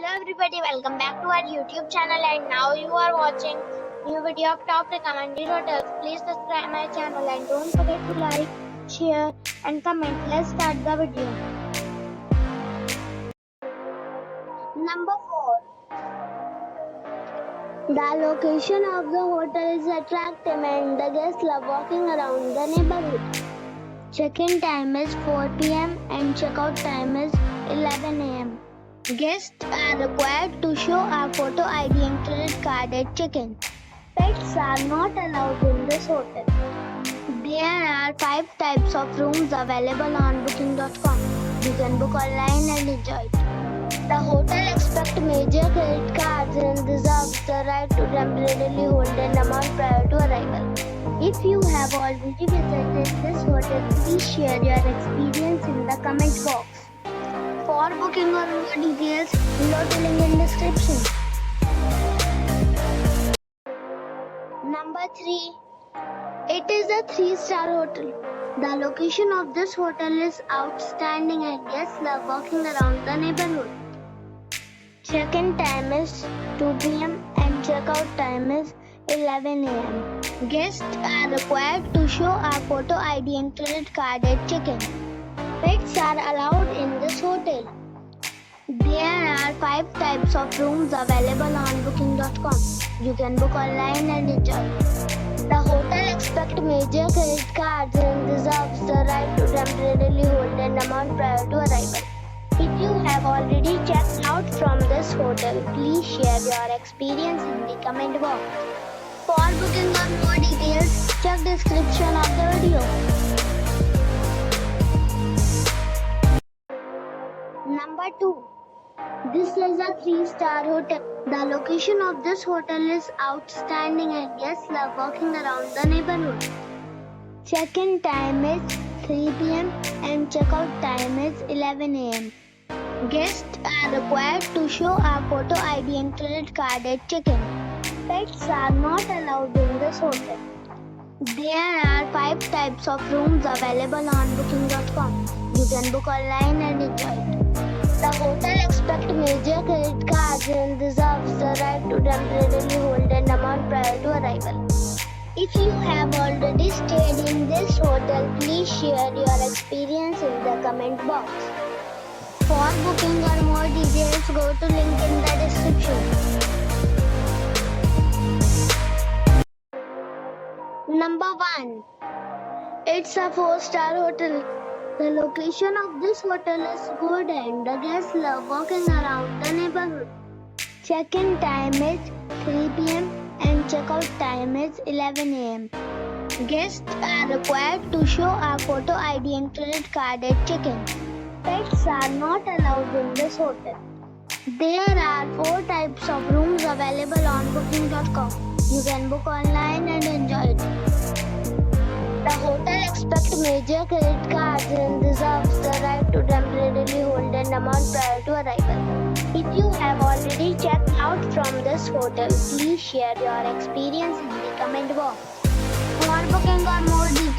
Hello everybody, welcome back to our YouTube channel and now you are watching new video of top recommended hotels. Please subscribe my channel and don't forget to like, share and comment. Let's start the video. Number 4. The location of the hotel is attractive and the guests love walking around the neighborhood. Check-in time is 4 p.m. and check-out time is 11 a.m. Guests are required to show a photo ID and credit card at check-in. Pets are not allowed in this hotel. There are 5 types of rooms available on booking.com. You can book online and enjoy it. The hotel expects major credit cards and reserves the right to temporarily hold an amount prior to arrival. If you have already visited this hotel, please share your experience in the comment box. For booking or more details, below the link in description. Number 3. It is a 3-star hotel. The location of this hotel is outstanding and guests love walking around the neighborhood. Check-in time is 2 p.m. and check-out time is 11 a.m. Guests are required to show a photo ID and credit card at check-in. Pets are allowed in this hotel. There are 5 types of rooms available on booking.com. You can book online and enjoy it. The hotel expects major credit cards and reserves the right to temporarily hold an amount prior to arrival. If you have already checked out from this hotel, please share your experience in the comment box. For booking or more details, check description of the video. Number 2. This is a 3-star hotel. The location of this hotel is outstanding and guests love walking around the neighborhood. Check-in time is 3 p.m. and check-out time is 11 a.m. Guests are required to show a photo ID and credit card at check-in. Pets are not allowed in this hotel. There are 5 types of rooms available on booking.com. You can book online and enjoy it. The hotel expects major credit cards and reserves the right to temporarily hold an amount prior to arrival. If you have already stayed in this hotel, please share your experience in the comment box. For booking or more details, go to link in the description. Number 1. It's a 4-star hotel. The location of this hotel is good and the guests love walking around the neighborhood. Check-in time is 3 p.m. and check-out time is 11 a.m. Guests are required to show a photo ID and credit card at check-in. Pets are not allowed in this hotel. There are 4 types of rooms available on booking.com. You can book online and enjoy it. The hotel expects major credit cards and reserves the right to temporarily hold an amount prior to arrival. If you have already checked out from this hotel, please share your experience in the comment box. For booking or more details,